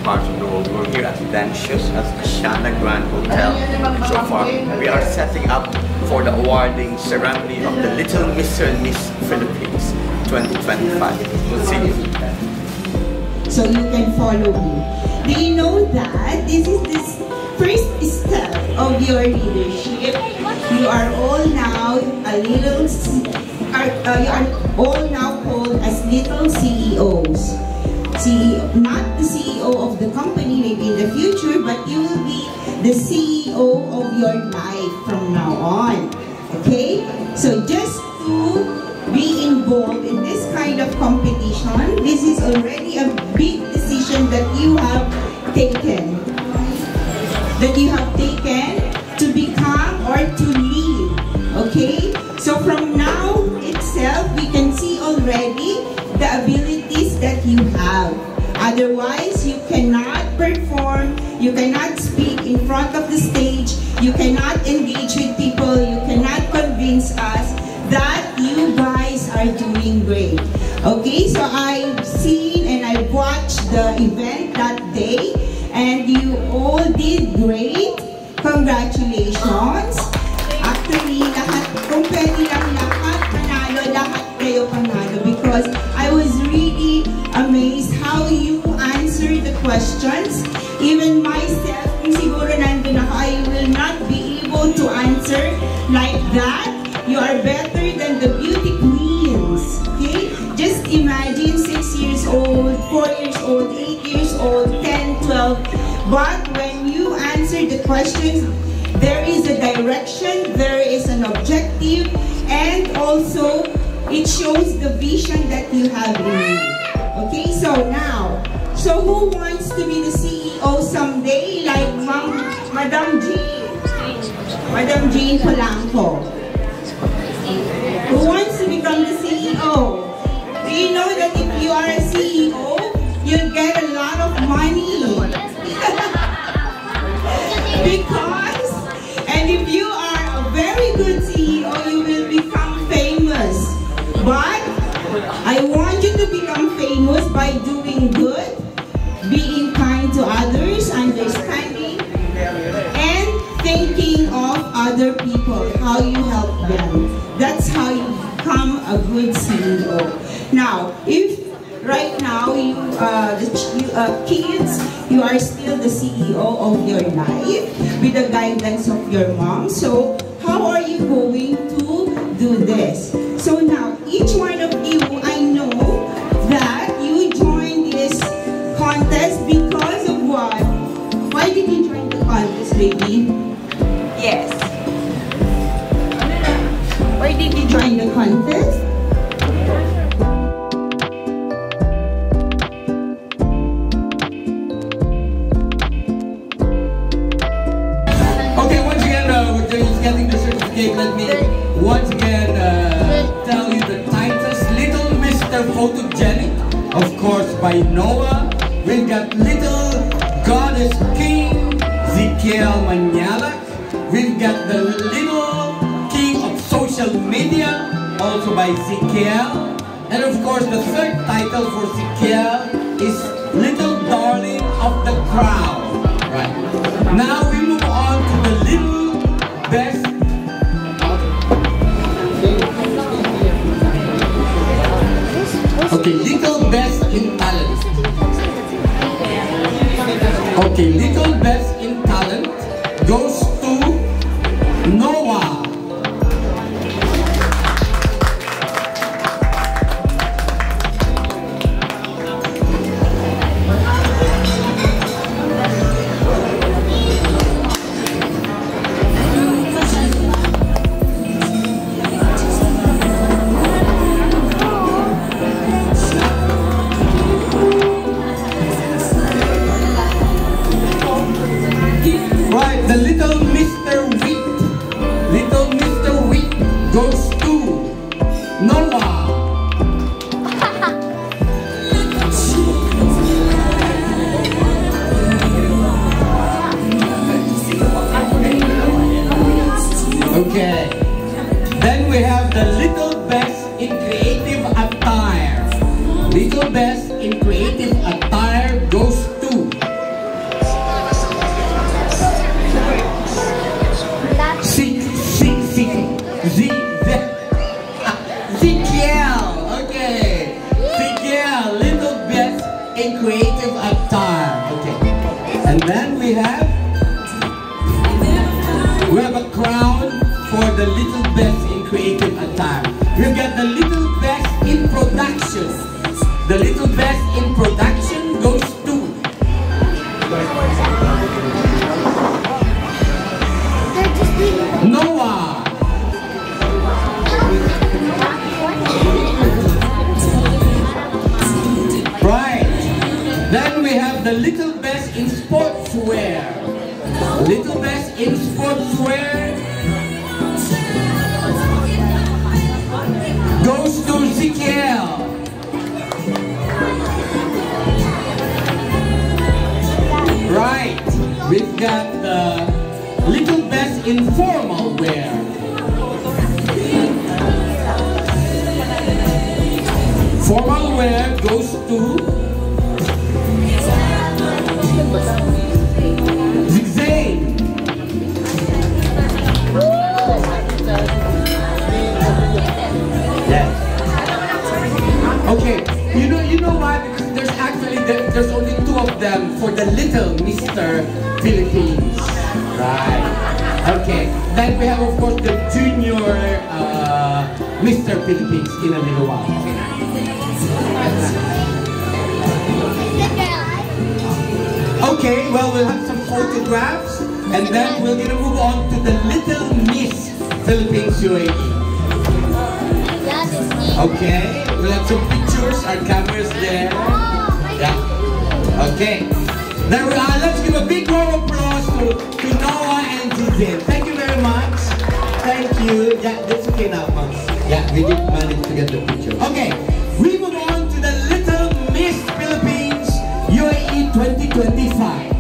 parts of the world. We're here at Dancious at Asiana Grand Hotel. So far, we are setting up for the awarding ceremony of the Little Mr. and Miss Philippines 2025. We'll see you. So you can follow me. Do you know that this is the first step of your leadership? You are all now you are all now called as little CEOs. Not the CEO of the company maybe in the future, but you will be the CEO of your life from now on. Okay? So just to be involved in this kind of competition, this is already a big decision that you have taken. To become or to lead. Okay? So from now itself, we can see already the abilities that you have. Otherwise, you cannot perform, you cannot speak in front of the stage, you cannot engage with people, you cannot convince us that you guys are doing great. Okay, so I've seen and I watched the event that day and you all did great. Congratulations. Actually, kung pwede lang lahat kayo panalo because I was really amazed how you answered the questions. Even myself, kung siguro nandun ako, I will not be able to answer like that. You are better than the beauty queens. Okay? Just imagine 6 years old, 4 years old, 8 years old, 10, 12. But when you answer the questions, there is a direction, there is an objective, and also it shows the vision that you have in you. Okay, so now, who wants to be the CEO someday like Madam Jean? Madam Jean Polanco. Who wants to become the CEO? Do you know that if you are a CEO, you'll get a lot of money? Because, and if you are a very good CEO, you will become famous. But I want you to become famous by doing good, being kind to others, understanding, and thinking of other people, how you help them. That's how you become a good CEO. Now, if right now you, kids, you are still the CEO of your life with the guidance of your mom. So how are you going to do this? So now, each one of you, I know that you joined this contest because of what? Why did you join the contest, baby? Yes. Why did you join the contest? Okay, once again, we're just getting the certificate. Let me once again tell you the titles. Little Mr. Photogenic, of course, by Noah. We've got Little Goddess King, Zikiel Manyalak. We've got the Little King of Social Media, also by Zikiel. And of course, the third title for Zikiel is Little Darling of the Crowd. Right. Now we move on to the Little Best. Okay, Little Best in Talent. Okay, Little Best in Talent goes to Noah. Right, the Little Mr. Wheat. Little Mr. Wheat goes to Noah. Okay. Then we have the Little Best in Creative Attire. Little Best in Creative Attire goes to the little best in creative attire. We've got the little best in production. The little best in production goes to Noah. Right. Then we have the little best in sportswear. Little best in sportswear goes to Ezekiel. Right. We've got the little best in formal wear. Formal wear goes to Zane. Yes. Okay. You know why? Because there's actually there's only two of them for the little Mr. Philippines. Right. Okay. Then we have, of course, the junior Mr. Philippines in a little while. Okay, well, we'll have some photographs, and then we're gonna move on to the Little Miss Philippines UAE. Okay, we'll have some pictures, our cameras there. Yeah. Okay. Then let's give a big round of applause to Noah and Zizin. Thank you very much. Thank you. Yeah, that's okay now, Max. Yeah, we did manage to get the picture. Okay, we move on to the Little Miss Philippines UAE 2025.